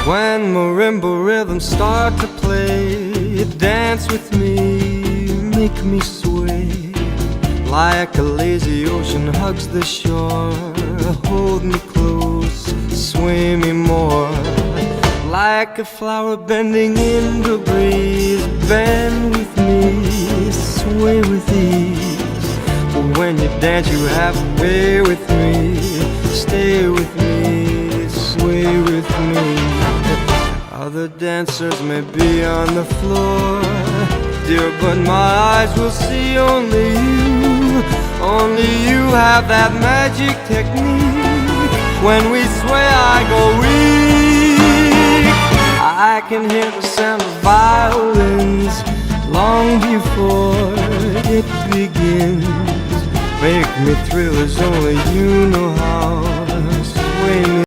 When marimba rhythms start to play, dance with me, make me sway. Like a lazy ocean hugs the shore, hold me close, sway me more. Like a flower bending in the breeze, bend with me, sway with ease. When you dance you have to be with me, stay with me, sway with me. Other dancers may be on the floor, dear, but my eyes will see only you. Only you have that magic technique. When we sway I go weak. I can hear the sound of violins long before it begins. Make me thrill as only you know how.